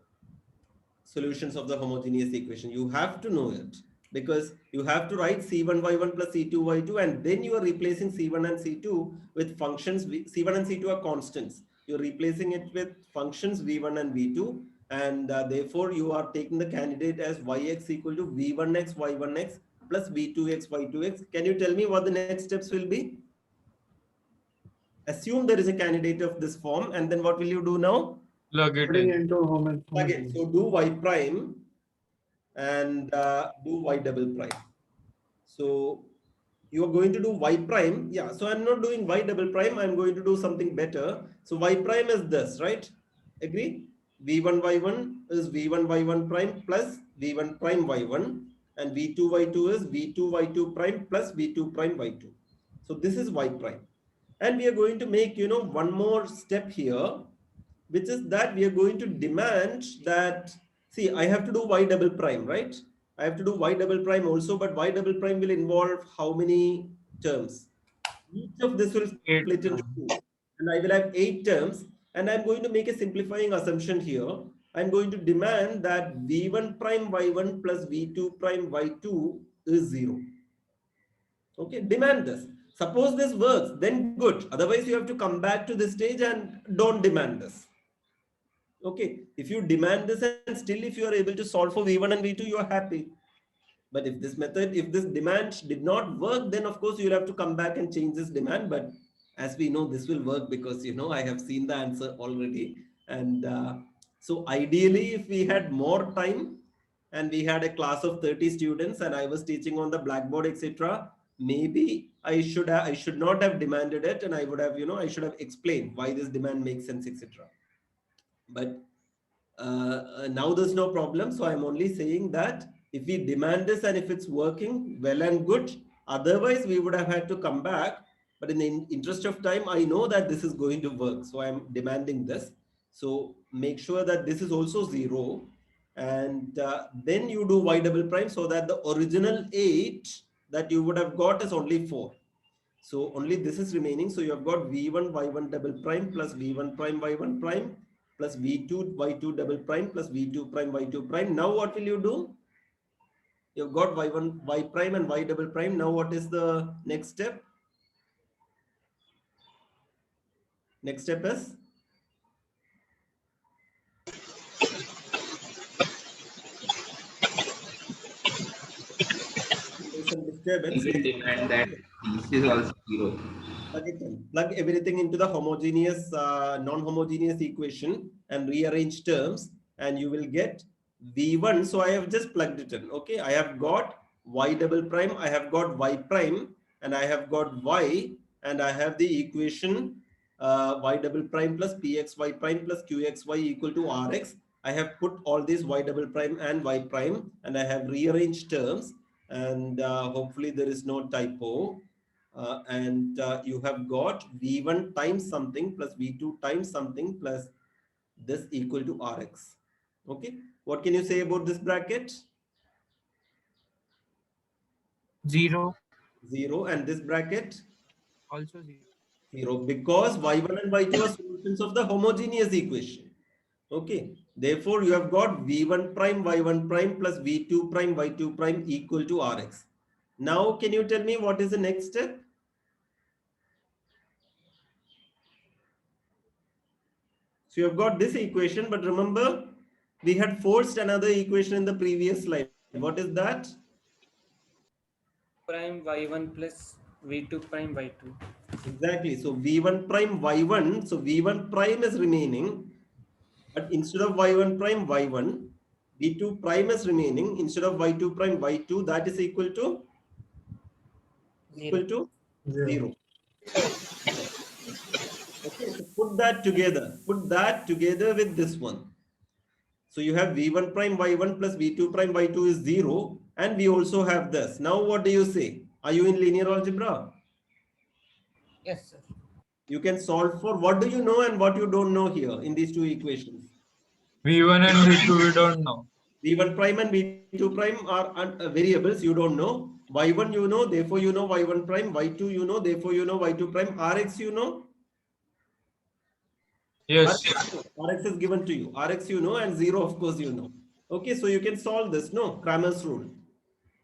solutions of the homogeneous equation. You have to know it because you have to write C1y1 plus C2y2, and then you are replacing C1 and C2 with functions. C1 and C2 are constants. You're replacing it with functions V1 and V2, and therefore you are taking the candidate as yx equal to V1x y1x plus V2x y2x. Can you tell me what the next steps will be? Assume there is a candidate of this form, and then what will you do now? plug it Putting in. into home. Again, so do y prime and do y double prime. So you are going to do y prime. Yeah, so I'm not doing y double prime. I'm going to do something better. So y prime is this, right? Agree? V1 y1 is V1 y1 prime plus V1 prime y1, and V2 y2 is V2 y2 prime plus V2 prime y2. So this is y prime. And we are going to make, one more step here, which is that we are going to demand that, see, I have to do y double prime, right? I have to do y double prime also, but y double prime will involve how many terms? Each of this will split into 2, and I will have 8 terms, and I'm going to make a simplifying assumption here. I'm going to demand that v1 prime y1 plus v2 prime y2 is 0. Okay, demand this. Suppose this works, then good. Otherwise, you have to come back to this stage and don't demand this. Okay, if you demand this and still if you are able to solve for V1 and V2, you are happy. But if this demand did not work, then of course you'll have to come back and change this demand. But as we know, this will work because, I have seen the answer already. And so ideally, if we had more time and we had a class of 30 students and I was teaching on the blackboard, etc., maybe I should not have demanded it, and I would have, I should have explained why this demand makes sense, etc. But now there's no problem. So I'm only saying that if we demand this and if it's working well and good, otherwise we would have had to come back. But in the interest of time, I know that this is going to work. So I'm demanding this. So make sure that this is also 0. And then you do y double prime so that the original 8 that you would have got is only 4. So only this is remaining. So you have got v1 y1 double prime plus v1 prime y1 prime plus v2 y2 double prime plus v2 prime y2 prime. Now what will you do? You've got y1 y prime and y double prime. Now what is the next step? Next step is some disturbance. We will demand that this is also 0. Plug everything into the homogeneous, non-homogeneous equation and rearrange terms, and you will get v1. So I have just plugged it in. Okay, I have got y double prime, I have got y prime, and I have got y, and I have the equation y double prime plus pxy prime plus qxy equal to rx. I have put all these y double prime and y prime, and I have rearranged terms, and hopefully there is no typo. And you have got v1 times something plus v2 times something plus this equal to rx. Okay, what can you say about this bracket? 0. 0, and this bracket? Also 0. 0, because y1 and y2 are solutions of the homogeneous equation. Okay, therefore you have got v1 prime y1 prime plus v2 prime y2 prime equal to rx. Now, can you tell me what is the next step? So you have got this equation, but remember, we had forced another equation in the previous slide. What is that? Prime y1 plus v2 prime y2. Exactly. So v1 prime y1. So v1 prime is remaining, but instead of y1 prime y1, v2 prime is remaining. Instead of y2 prime y2, that is equal to 0. Okay, so put that together. Put that together with this one. So you have v1 prime y1 plus v2 prime y2 is 0. And we also have this. Now what do you say? Are you in linear algebra? Yes, sir. You can solve for what do you know and what you don't know here in these two equations. V1 and V2 we don't know. v1 prime and v2 prime are variables you don't know. y1 you know, therefore you know y1 prime. y2 you know, therefore you know y2 prime. rx you know. Yes. Rx is given to you. Rx you know, and 0 of course you know. Okay, so you can solve this, no? Cramer's rule.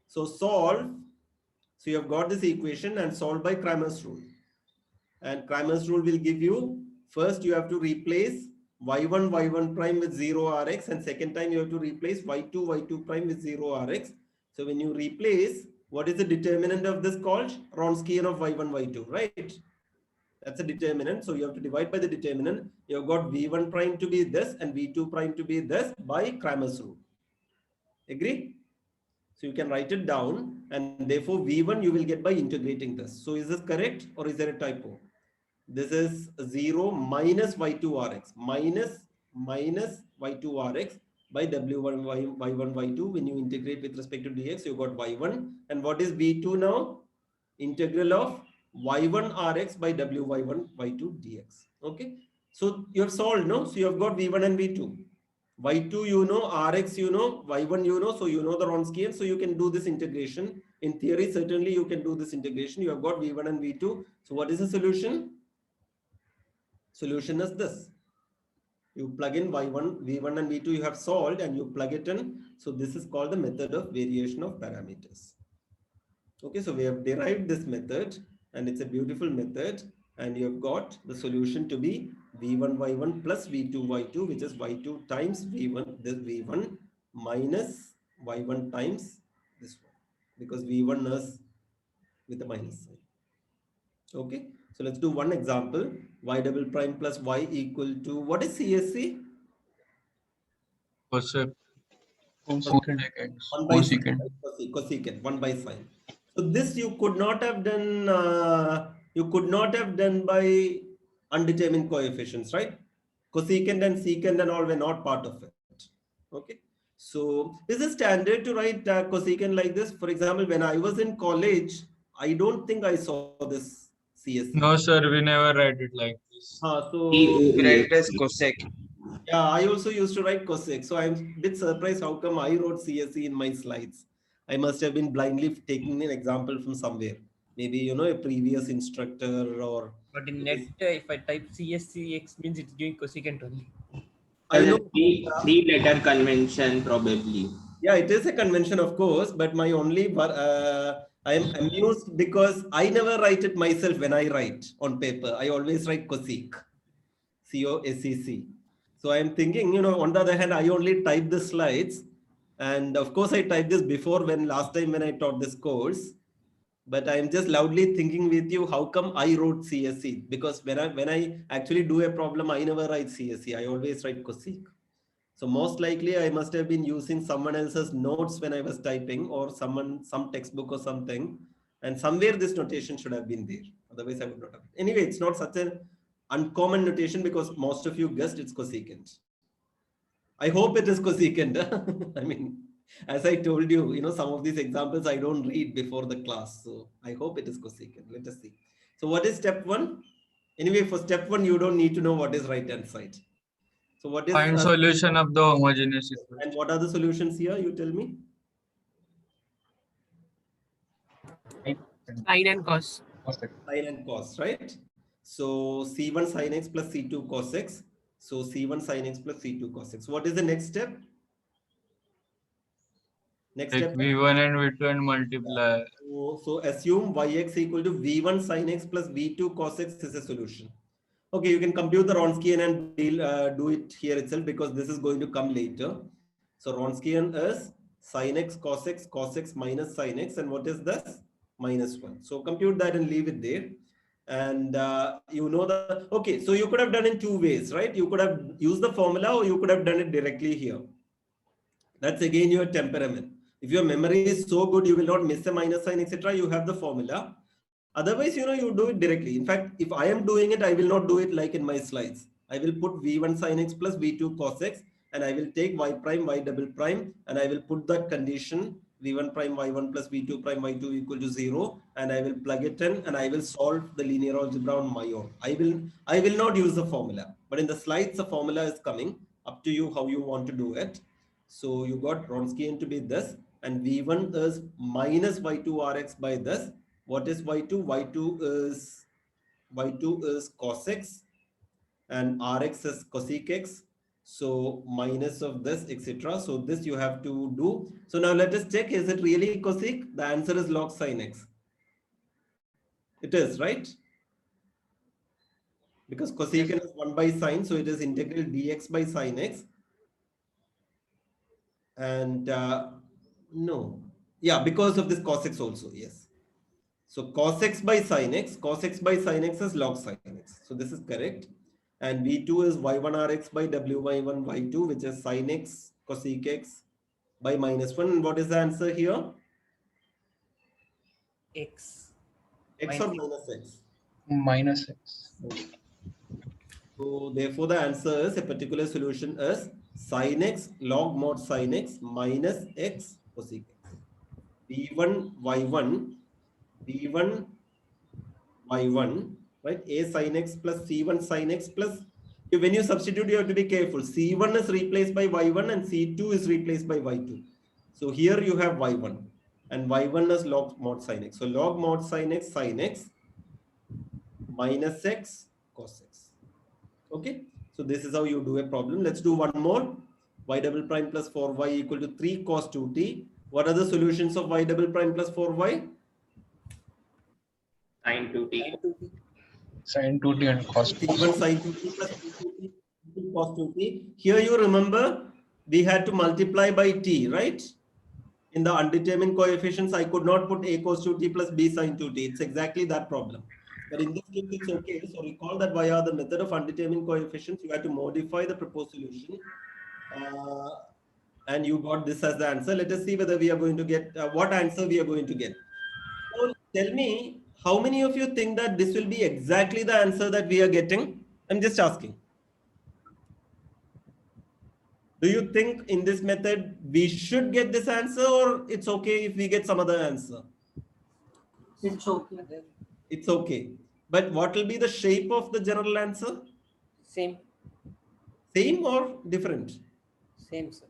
So solve. So you have got this equation and solve by Cramer's rule. And Cramer's rule will give you, first you have to replace y1 prime with 0 rx, and second time you have to replace y2 prime with 0 rx. So when you replace, what is the determinant of this called? Wronskian of y1, y2, right? That's a determinant. So you have to divide by the determinant. You have got v1 prime to be this and v2 prime to be this by Cramer's rule. Agree? So you can write it down, and therefore v1 you will get by integrating this. So is this correct or is there a typo? This is 0 minus y2 rx minus y2 rx by w1 y1 y2. When you integrate with respect to dx, you got y1. And what is v2 now? Integral of y1 rx by w y1 y2 dx. Okay, so you have solved, no? So you have got v1 and v2. y2 you know, rx you know, y1 you know, so you know the Wronskian, so you can do this integration. In theory, certainly you can do this integration. You have got v1 and v2. So what is the solution? Solution is this. You plug in y1, v1 and v2 you have solved, and you plug it in. So this is called the method of variation of parameters. Okay, so we have derived this method, and it's a beautiful method, and you have got the solution to be v1 y1 plus v2 y2, which is y2 times v1, this v1 minus y1 times this one, because v1 is with a minus sign. Okay, so let's do one example. Y double prime plus y equal to, what is CSC? Cosec. Cosecant. One by sine, Cosecant. right? Cosecant, 1 by sine. So this you could not have done. By undetermined coefficients, right? Cosecant and secant and all were not part of it. Okay. So is it standard to write cosecant like this? For example, when I was in college, I don't think I saw this CSC. No, sir, we never write it like this. So We write it as cosec. yeah, I also used to write cosec. So I'm a bit surprised how come I wrote CSC in my slides. I must have been blindly taking an example from somewhere. Maybe, you know, a previous instructor or... But in net, if I type CSCX means it's doing cosecant only. I know. Three-letter convention probably. Yeah, it is a convention, of course, but my only... I am amused because I never write it myself when I write on paper. I always write cosec. C-O-S-E-C. So I'm thinking, you know, on the other hand, I only type the slides. And of course, I typed this before last time when I taught this course. But I'm just loudly thinking with you, how come I wrote CSC? Because when I actually do a problem, I never write CSC. I always write cosec. So most likely I must have been using someone else's notes when I was typing, or some textbook or something. And somewhere this notation should have been there. Otherwise I would not have. Anyway, it's not such an uncommon notation because most of you guessed it's cosecant. I hope it is cosecant. I mean, as I told you, you know, some of these examples I don't read before the class. So I hope it is cosecant. Let us see. So what is step 1? Anyway, for step 1, you don't need to know what is right hand side. So what is find solution of the homogeneous equation. And what are the solutions here? You tell me. Sine and cos. Sine and cos, right? So C1 sin x plus C2 cos x. So C1 sin x plus C2 cos x. What is the next step? Next Take step. V1 and V2 and multiply. So assume yx equal to v1 sin x plus v2 cos x is a solution. Okay, you can compute the Wronskian and do it here itself because this is going to come later. So Wronskian is sin x cos x minus sin x, and what is this? Minus 1. So compute that and leave it there. And you know the, okay, so you could have done in two ways, right? You could have used the formula or you could have done it directly here. That's again your temperament. If your memory is so good, you will not miss a minus sign, etc. You have the formula. Otherwise, you do it directly. In fact, if I am doing it, I will not do it like in my slides. I will put v1 sin x plus v2 cos x, and I will take y prime, y double prime, and I will put that condition v1 prime y1 plus v2 prime y2 equal to 0, and I will plug it in, and I will solve the linear algebra on my own. I will not use the formula, but in the slides, the formula is coming. Up to you how you want to do it. So you got Wronskian to be this, and v1 is minus y2 rx by this. What is y2? Y2 is cos x, and rx is cosec x. So minus of this, etc. So this you have to do. So now let us check, is it really cosec? The answer is log sin x. It is, right? Because cosecant is 1 by sine, so it is integral dx by sin x. And no, yeah, because of this cos x also, yes. So cos x by sin x is log sin x. So this is correct. And v2 is y1 rx by wy1 y2, which is sin x cosec x by minus 1. And what is the answer here? X. X or minus x? Minus x. So therefore the answer is, a particular solution is sin x log mod sin x minus x cosec x. v1 y1 y1, right? A sin x plus c1 sin x plus, when you substitute, you have to be careful. c1 is replaced by y1 and c2 is replaced by y2. So here you have y1, and y1 is log mod sin x. So log mod sin x minus x cos x. Okay, so this is how you do a problem. Let's do one more. Y double prime plus 4y equal to 3 cos 2t. What are the solutions of y double prime plus 4y? Sin 2t. Sin 2t and cos 2t. C1 sin 2t plus 2t cos 2t. Here you remember we had to multiply by t, right? In the undetermined coefficients, I could not put a cos 2t plus b sin 2t. It's exactly that problem. But in this case, it's okay. So recall that via the method of undetermined coefficients, you had to modify the proposed solution. And you got this as the answer. Let us see whether we are going to get, what answer we are going to get. So tell me, how many of you think that this will be exactly the answer that we are getting? I'm just asking. Do you think in this method, we should get this answer, or it's okay if we get some other answer? It's okay. It's okay. But what will be the shape of the general answer? Same. Same or different? Same, sir.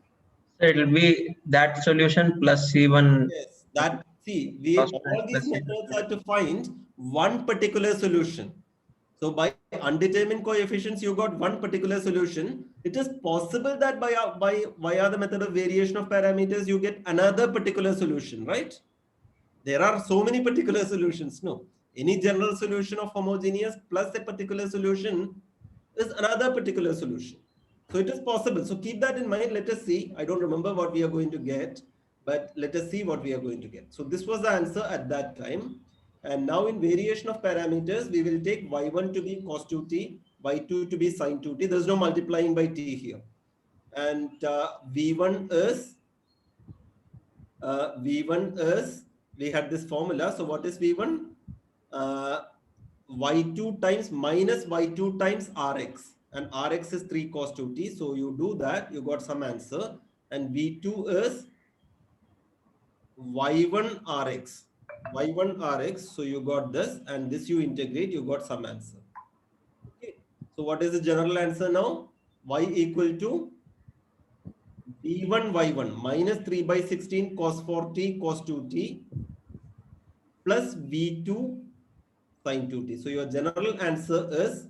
So it will be that solution plus C1. Yes, that, see, we all these methods are to find one particular solution. So by undetermined coefficients, you got one particular solution. It is possible that via the method of variation of parameters, you get another particular solution, right? There are so many particular solutions. No, any general solution of homogeneous plus a particular solution is another particular solution. So it is possible. So keep that in mind. Let us see. I don't remember what we are going to get, but let us see what we are going to get. So this was the answer at that time. And now in variation of parameters, we will take y1 to be cos 2t, y2 to be sin 2t. There's no multiplying by t here. And v1 is, we had this formula. So what is v1? Y2 times minus y2 times rx. And rx is 3 cos 2t. So you do that, you got some answer. And v2 is y1 rx. Y1 rx. So you got this, and this you integrate, you got some answer. Okay. So what is the general answer now? Y equal to v1 y1 minus 3 by 16 cos 4t cos 2t plus v2 sin 2t. So your general answer is,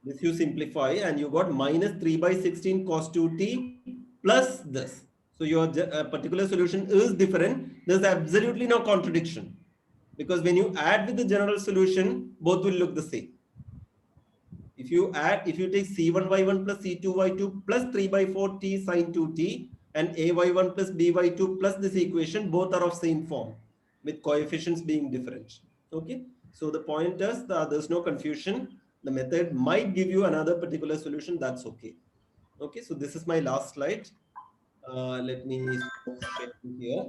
this you simplify and you got minus 3 by 16 cos 2t plus this. So So your particular solution is different. There's absolutely no contradiction, because when you add with the general solution, both will look the same. If you take C1y1 plus C2y2 plus 3 by 4 t sine 2t and ay1 plus by2 plus this equation, both are of same form with coefficients being different. Okay. So the point is that there's no confusion. The method might give you another particular solution. That's okay. Okay. So this is my last slide. Let me stop sharing here.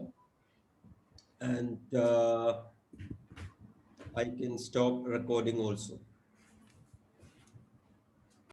And I can stop recording also.